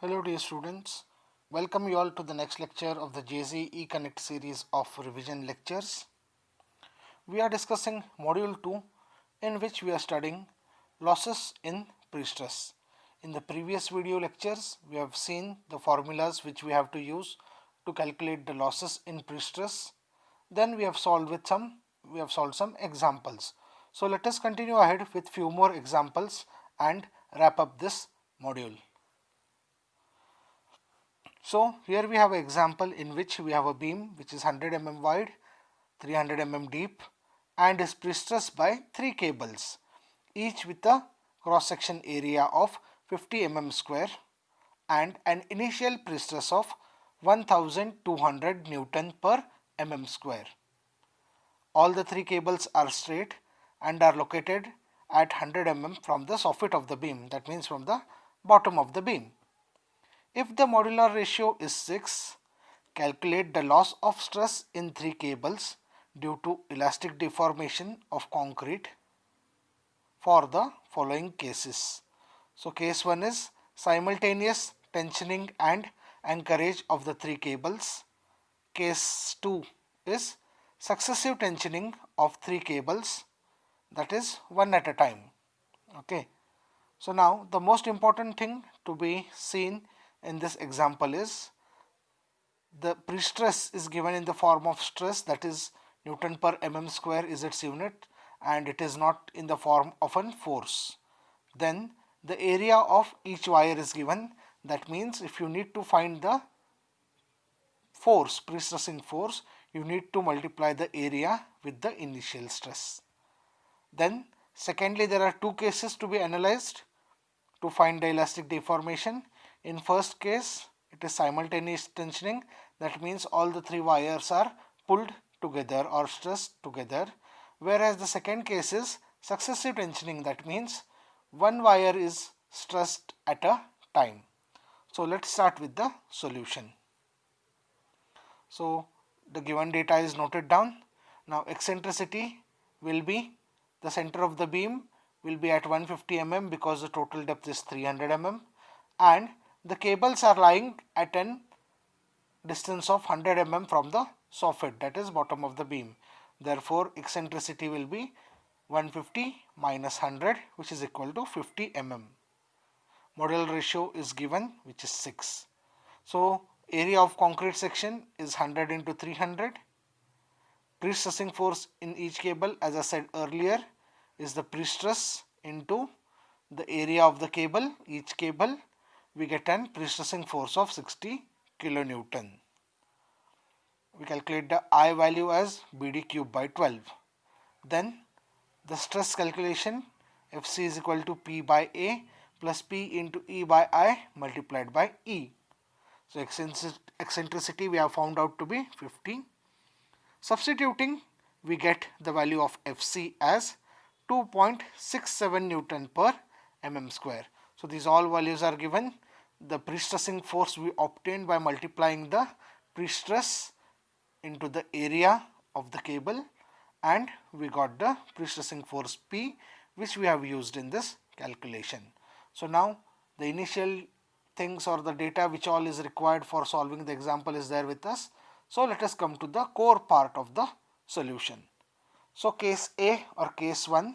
Hello dear students, welcome you all to the next lecture of the JZ eConnect series of revision lectures. We are discussing module 2 in which we are studying losses in pre-stress. In the previous video lectures we have seen the formulas which we have to use to calculate the losses in pre-stress. Then we have solved some examples. So let us continue ahead with few more examples and wrap up this module. So here we have an example in which we have a beam which is 100 mm wide, 300 mm deep and is pre-stressed by 3 cables, each with a cross-section area of 50 mm square and an initial pre-stress of 1200 Newton per mm square. All the 3 cables are straight and are located at 100 mm from the soffit of the beam, that means from the bottom of the beam. If the modular ratio is 6, calculate the loss of stress in 3 cables due to elastic deformation of concrete for the following cases. So case 1 is simultaneous tensioning and anchorage of the 3 cables. Case 2 is successive tensioning of 3 cables, that is one at a time. Okay. So now the most important thing to be seen in this example is the pre-stress is given in the form of stress, that is Newton per mm square is its unit, and it is not in the form of a force. Then the area of each wire is given, that means if you need to find the force, pre-stressing force, you need to multiply the area with the initial stress. Then secondly, there are two cases to be analyzed to find the elastic deformation. In first case, it is simultaneous tensioning, that means all the 3 wires are pulled together or stressed together, whereas the second case is successive tensioning, that means one wire is stressed at a time. So let's start with the solution. So the given data is noted down. Now eccentricity will be, the center of the beam will be at 150 mm because the total depth is 300 mm and the cables are lying at an distance of 100 mm from the soffit, that is bottom of the beam. Therefore eccentricity will be 150 minus 100, which is equal to 50 mm. Model ratio is given, which is 6. So area of concrete section is 100 into 300. Pre-stressing force in each cable, as I said earlier, is the pre-stress into the area of the cable. Each cable we get an pre-stressing force of 60 kilonewton. We calculate the I value as BD cube by 12. Then the stress calculation, Fc is equal to P by A plus P into E by I multiplied by E. So eccentricity we have found out to be 50. Substituting, we get the value of Fc as 2.67 Newton per mm square. So these all values are given. The pre-stressing force we obtained by multiplying the pre-stress into the area of the cable, and we got the pre-stressing force P, which we have used in this calculation. So now the initial things or the data which all is required for solving the example is there with us. So let us come to the core part of the solution. So case A or case 1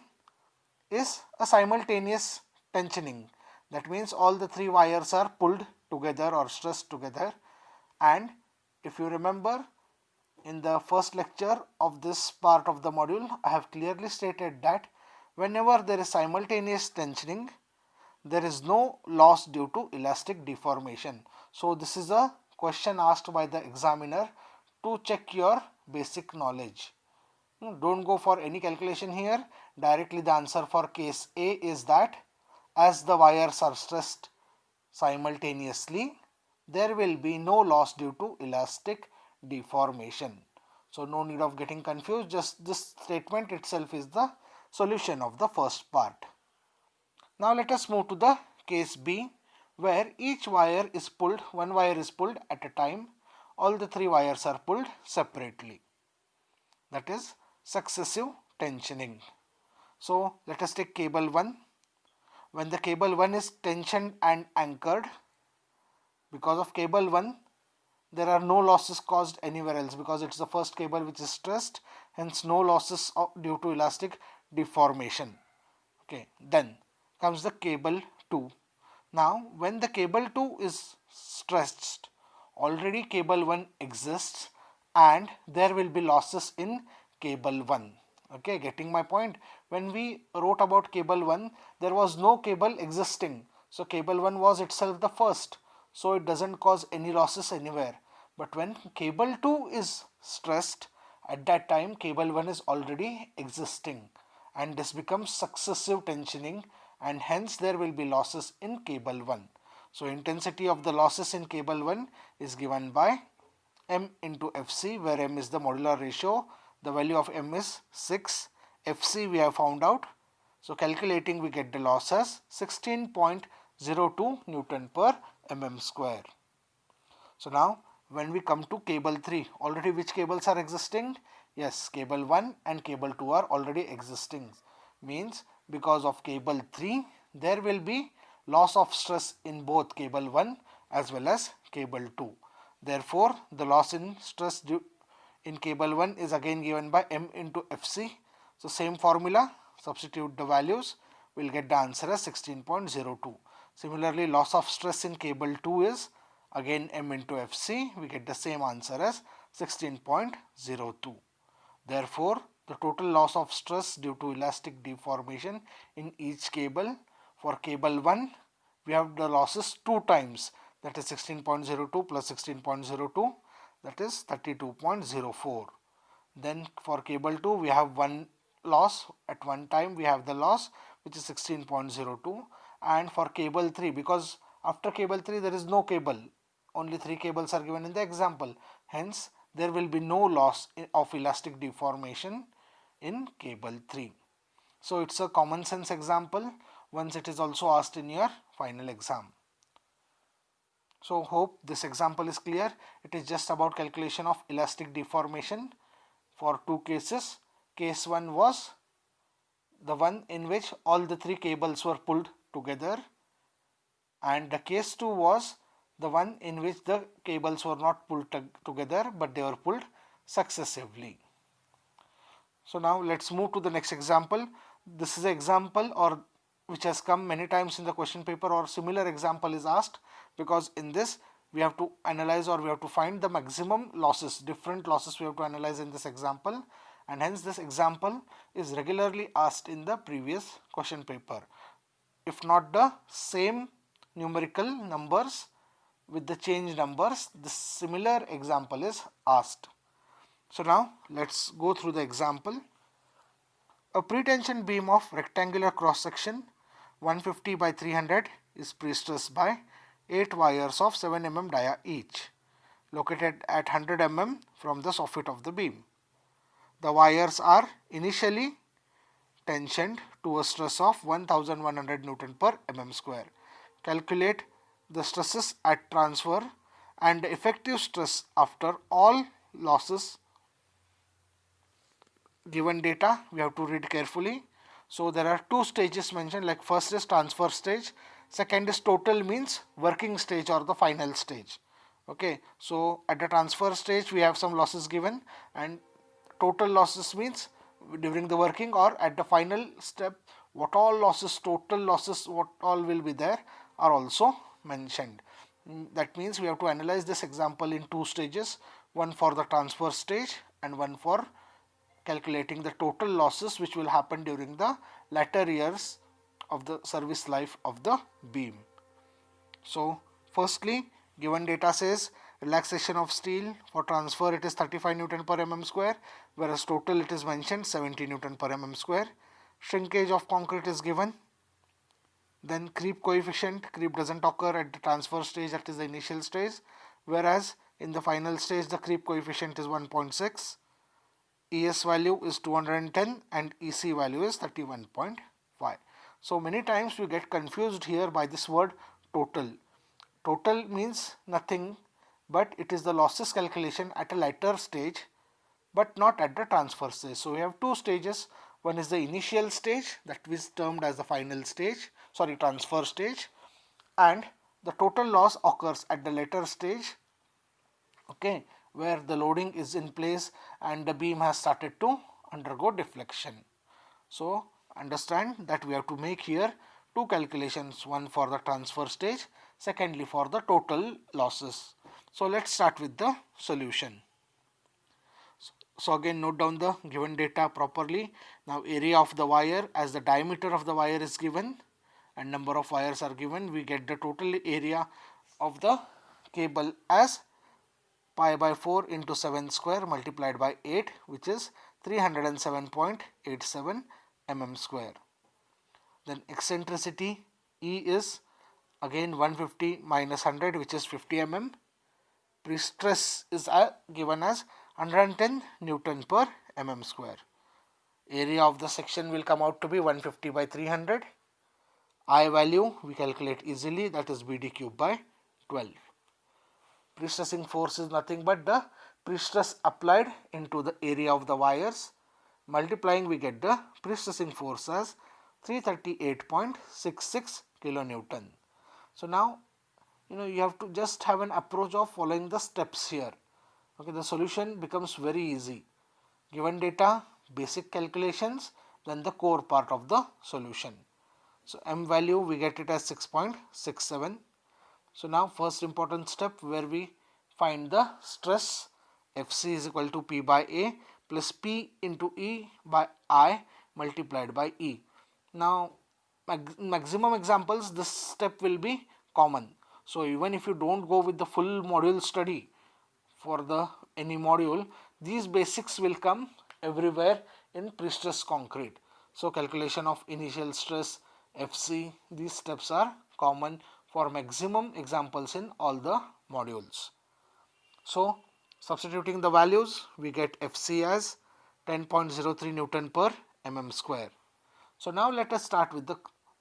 is a simultaneous tensioning. That means all the 3 wires are pulled together or stressed together, and if you remember in the first lecture of this part of the module, I have clearly stated that whenever there is simultaneous tensioning, there is no loss due to elastic deformation. So this is a question asked by the examiner to check your basic knowledge. Don't go for any calculation here. Directly the answer for case A is that as the wires are stressed simultaneously, there will be no loss due to elastic deformation. So no need of getting confused, just this statement itself is the solution of the first part. Now let us move to the case B, where each wire is pulled, one wire is pulled at a time, all the 3 wires are pulled separately. That is successive tensioning. So let us take cable 1. When the cable 1 is tensioned and anchored, Because of cable 1, there are no losses caused anywhere else because it's the first cable which is stressed, hence no losses due to elastic deformation. Okay, then comes the cable 2. Now when the cable 2 is stressed, already cable 1 exists and there will be losses in cable 1. Okay, getting my point? When we wrote about cable 1, there was no cable existing, so cable 1 was itself the first, so it doesn't cause any losses anywhere. But when cable 2 is stressed, at that time cable 1 is already existing and this becomes successive tensioning, and hence there will be losses in cable 1. So intensity of the losses in cable 1 is given by M into Fc, where M is the modular ratio. The value of M is 6. Fc we have found out. So calculating we get the loss as 16.02 Newton per mm square. So now when we come to cable 3, already which cables are existing? Yes, cable 1 and cable 2 are already existing. Means because of cable 3, there will be loss of stress in both cable 1 as well as cable 2. Therefore, the loss in stress in cable 1 is again given by M into Fc. So same formula, substitute the values, we'll get the answer as 16.02. Similarly, loss of stress in cable 2 is again M into Fc, we get the same answer as 16.02. Therefore, the total loss of stress due to elastic deformation in each cable, for cable 1 we have the losses 2 times, that is 16.02 plus 16.02, that is 32.04. Then for cable 2 we have one loss, at one time we have the loss which is 16.02, and for cable 3, because after cable 3 there is no cable, only 3 cables are given in the example, hence there will be no loss of elastic deformation in cable 3. So it's a common sense example, once it is also asked in your final exam. So hope this example is clear. It is just about calculation of elastic deformation for two cases. Case 1 was the one in which all the 3 cables were pulled together, and the case 2 was the one in which the cables were not pulled together but they were pulled successively. So now let's move to the next example. This is an example which has come many times in the question paper, or similar example is asked, because in this we have to analyze, or we have to find the maximum losses, different losses we have to analyze in this example, and hence this example is regularly asked in the previous question paper. If not the same numerical numbers with the change numbers, the similar example is asked. So now let's go through the example. A pretension beam of rectangular cross section 150 by 300 is pre-stressed by 8 wires of 7 mm dia each, located at 100 mm from the soffit of the beam. The wires are initially tensioned to a stress of 1100 Newton per mm square. Calculate the stresses at transfer and the effective stress after all losses. Given data we have to read carefully. So there are 2 stages mentioned, like first is transfer stage, second is total, means working stage or the final stage. Okay, so at the transfer stage we have some losses given, and total losses means during the working or at the final step what all losses, total losses, what all will be there are also mentioned. That means we have to analyze this example in 2 stages, one for the transfer stage and one for calculating the total losses which will happen during the latter years of the service life of the beam. So firstly, given data says relaxation of steel, for transfer it is 35 Newton per mm square, whereas total it is mentioned 70 Newton per mm square. Shrinkage of concrete is given. Then creep coefficient, creep doesn't occur at the transfer stage, that is the initial stage, whereas in the final stage the creep coefficient is 1.6. ES value is 210 and EC value is 31.5. So many times we get confused here by this word total. Total means nothing, but it is the losses calculation at a later stage but not at the transfer stage. So we have 2 stages. One is the initial stage, that is termed as the final stage, transfer stage, and the total loss occurs at the later stage, okay, where the loading is in place and the beam has started to undergo deflection. So understand that we have to make here two calculations, one for the transfer stage, secondly for the total losses. So let's start with the solution. So again, note down the given data properly. Now area of the wire, as the diameter of the wire is given and number of wires are given, we get the total area of the cable as pi by 4 into 7 square multiplied by 8, which is 307.87 mm square. Then eccentricity E is again 150 minus 100, which is 50 mm. Pre-stress is given as 110 Newton per mm square. Area of the section will come out to be 150 by 300. I value we calculate easily, that is BD cube by 12. Pre-stressing force is nothing but the pre-stress applied into the area of the wires. Multiplying, we get the pre-stressing force as 338.66 kilonewton. So now you have to just have an approach of following the steps here. Okay, the solution becomes very easy. Given data, basic calculations, then the core part of the solution. So m value we get it as 6.67. So now first important step where we find the stress. Fc is equal to P by A plus P into E by I multiplied by E. Now maximum examples, this step will be common. So even if you don't go with the full module study for the any module, these basics will come everywhere in pre-stress concrete. So calculation of initial stress, Fc, these steps are common for maximum examples in all the modules. So substituting the values, we get Fc as 10.03 Newton per mm square. So now let us start with the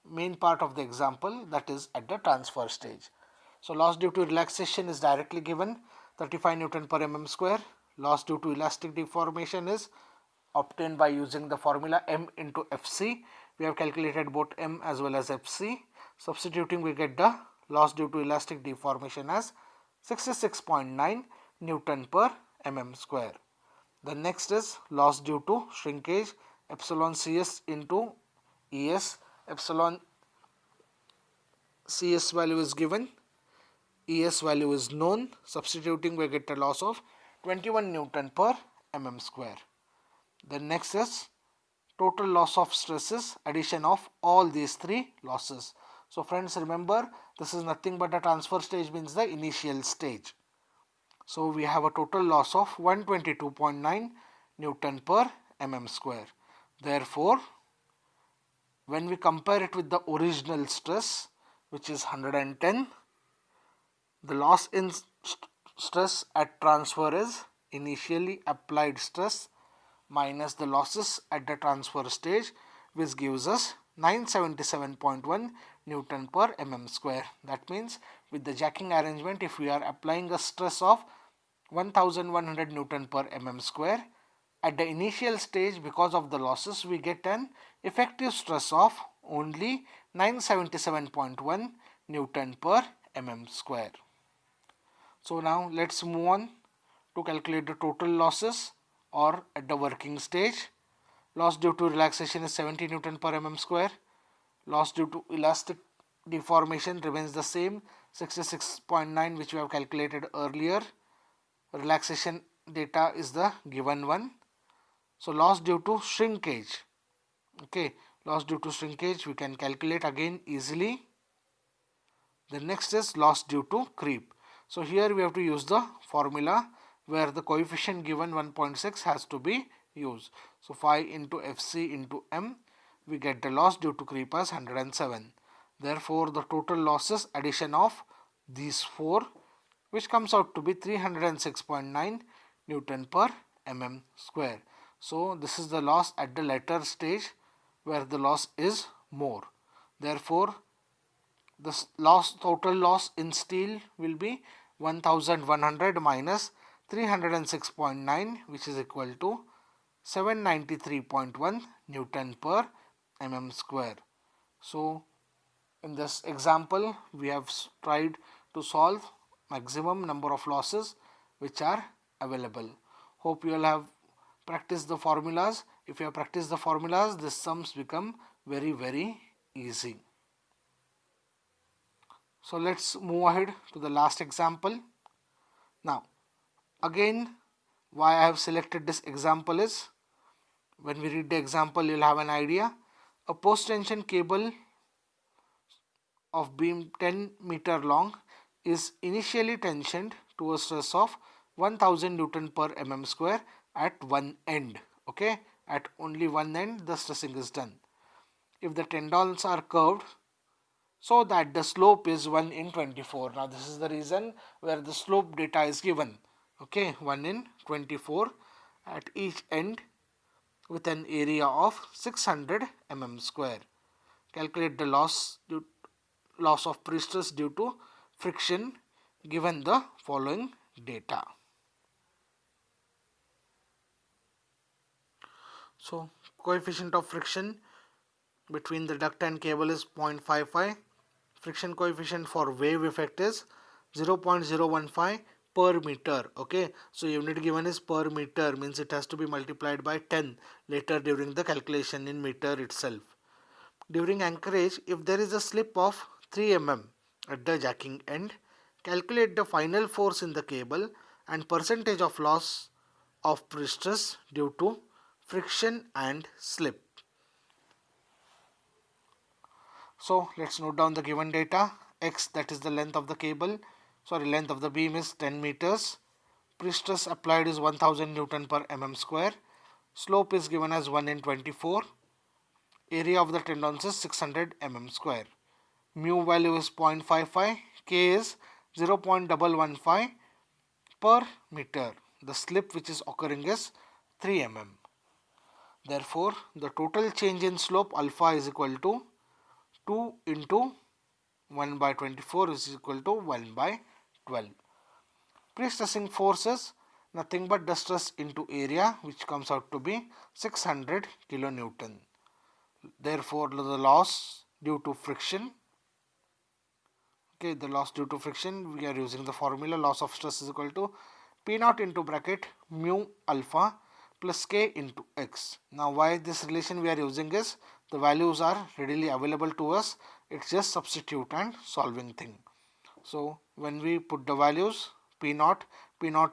main part of the example, that is at the transfer stage. So loss due to relaxation is directly given, 35 Newton per mm square. Loss due to elastic deformation is obtained by using the formula m into Fc. We have calculated both m as well as Fc. Substituting, we get the loss due to elastic deformation as 66.9 Newton per mm square. The next is loss due to shrinkage, epsilon Cs into Es. Epsilon Cs value is given, Es value is known. Substituting, we get a loss of 21 Newton per mm square. The next is total loss of stresses, addition of all these three losses. So friends, remember, this is nothing but a transfer stage, means the initial stage. So we have a total loss of 122.9 Newton per mm square. Therefore, when we compare it with the original stress, which is 110, the loss in stress at transfer is initially applied stress minus the losses at the transfer stage, which gives us 977.1 Newton per mm square. That means with the jacking arrangement, if we are applying a stress of 1100 Newton per mm square, at the initial stage, because of the losses, we get an effective stress of only 977.1 Newton per mm square. So now let's move on to calculate the total losses or at the working stage. Loss due to relaxation is 70 Newton per mm square. Loss due to elastic deformation remains the same, 66.9, which we have calculated earlier. Relaxation data is the given one. So loss due to shrinkage, okay, loss due to shrinkage we can calculate again easily. The next is loss due to creep. So here we have to use the formula where the coefficient given 1.6 has to be used. So 5 into Fc into m, we get the loss due to creep as 107. Therefore the total losses addition of these four, which comes out to be 306.9 Newton per mm square. So this is the loss at the later stage where the loss is more. Therefore the total loss in steel will be 1100 minus 306.9, which is equal to 793.1 Newton per mm square. So In this example, we have tried to solve maximum number of losses which are available. Hope you all have practiced the formulas. If you have practiced the formulas, these sums become very easy. So let's move ahead to the last example. Now, again, why I have selected this example is, when we read the example, you'll have an idea. A post tension cable of beam 10-meter long is initially tensioned to a stress of 1000 Newton per mm square at one end. Okay, at only one end the stressing is done. If the tendons are curved so that the slope is 1 in 24. Now this is the reason where the slope data is given. Okay, 1 in 24 at each end with an area of 600 mm square. Calculate the loss of pre-stress due to friction given the following data. So coefficient of friction between the duct and cable is 0.55. Friction coefficient for wave effect is 0.015 per meter. Okay, so unit given is per meter, means it has to be multiplied by 10 later during the calculation in meter itself. During anchorage, if there is a slip of 3 mm at the jacking end, calculate the final force in the cable and percentage of loss of pre-stress due to friction and slip. So let's note down the given data. X, that is the length of the cable, length of the beam is 10 meters. Pre-stress applied is 1000 Newton per mm square. Slope is given as 1 in 24. Area of the tendons is 600 mm square. Mu value is 0.55. K is 0.115 per meter. The slip which is occurring is 3 mm. Therefore, the total change in slope alpha is equal to 2 into 1 by 24 is equal to 1 by 12. Pre-stressing forces nothing but the stress into area, which comes out to be 600 kilonewton. Therefore, the loss due to friction, the loss due to friction, we are using the formula loss of stress is equal to P naught into bracket mu alpha plus K into X. Now why this relation we are using is, the values are readily available to us. It's just substitute and solving thing. So when we put the values, P naught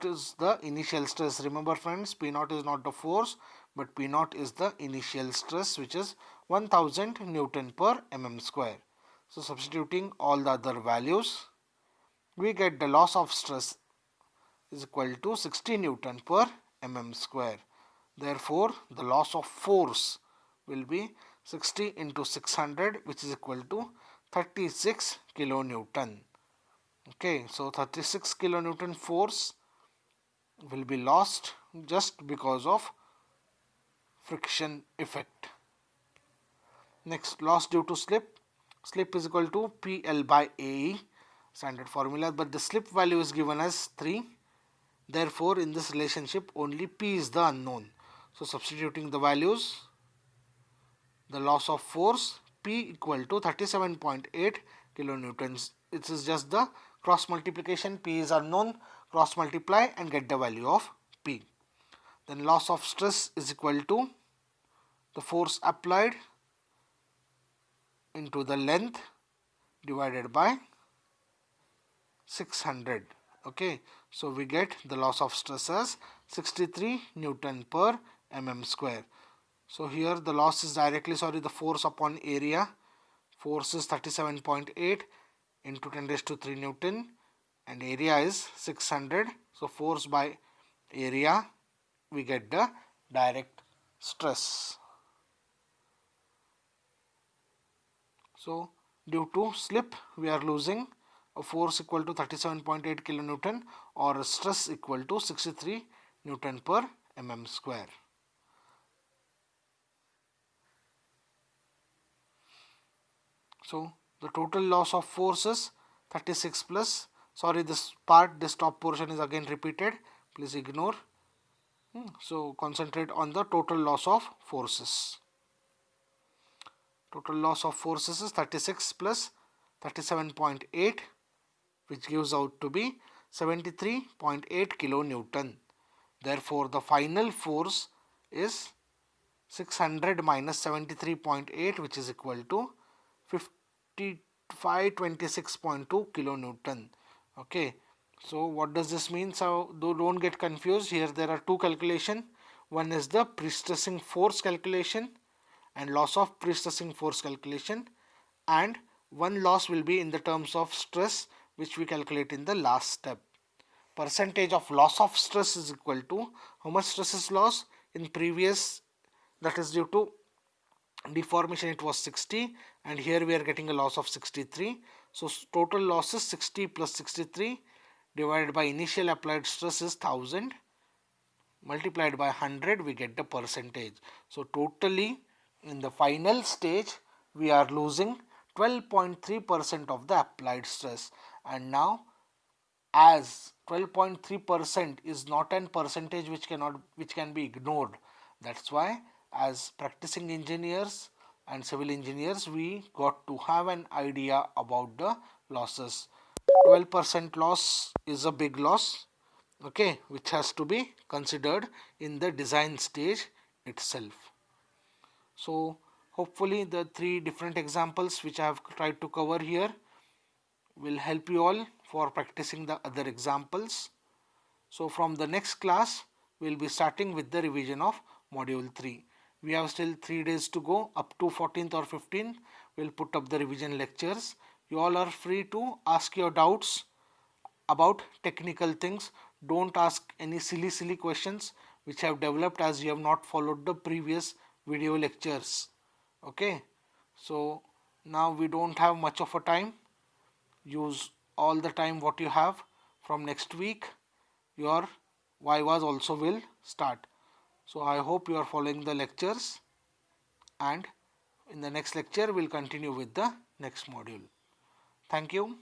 is the initial stress. Remember friends, P naught is not the force, but P naught is the initial stress, which is 1000 Newton per mm square. So substituting all the other values, we get the loss of stress is equal to 60 Newton per mm square. Therefore, the loss of force will be 60 into 600, which is equal to 36 kilonewton. Okay, so 36 kilonewton force will be lost just because of friction effect. Next, loss due to slip. Slip is equal to PL by AE, standard formula, but the slip value is given as 3. Therefore, in this relationship, only P is the unknown. So, substituting the values, the loss of force P equal to 37.8 kilonewtons. It is just the cross multiplication. P is unknown, cross multiply and get the value of P. Then loss of stress is equal to the force applied into the length divided by 600. Okay, so we get the loss of stress as 63 Newton per mm square. So here the loss is directly, the force upon area. Force is 37.8 into 10 raised to 3 Newton and area is 600. So force by area, we get the direct stress. So due to slip, we are losing a force equal to 37.8 kilonewton or a stress equal to 63 Newton per mm square. So the total loss of force is 36 plus, this top portion is again repeated, please ignore. So concentrate on the total loss of forces. Total loss of forces is 36 plus 37.8, which gives out to be 73.8 kilonewton. Therefore, the final force is 600 minus 73.8, which is equal to 5526.2 kilonewton. Okay, so what does this mean? So don't get confused. Here there are two calculations. One is the pre-stressing force calculation and loss of pre-stressing force calculation, and one loss will be in the terms of stress, which we calculate in the last step. Percentage of loss of stress is equal to how much stress is lost in previous, that is due to deformation, it was 60, and here we are getting a loss of 63. So total loss is 60 plus 63 divided by initial applied stress is 1000, multiplied by 100, we get the percentage. So totally in the final stage we are losing 12.3% of the applied stress. And now, as 12.3% is not an percentage which can be ignored, that's why as practicing engineers and civil engineers we got to have an idea about the losses. 12% loss is a big loss, okay, which has to be considered in the design stage itself. So hopefully the three different examples which I have tried to cover here will help you all for practicing the other examples. So from the next class we will be starting with the revision of module 3. We have still 3 days to go, up to 14th or 15th we will put up the revision lectures. You all are free to ask your doubts about technical things. Don't ask any silly questions which have developed as you have not followed the previous video lectures. Okay, so now we don't have much of a time. Use all the time what you have. From next week your vivas also will start. So I hope you are following the lectures, and in the next lecture we'll continue with the next module. Thank you.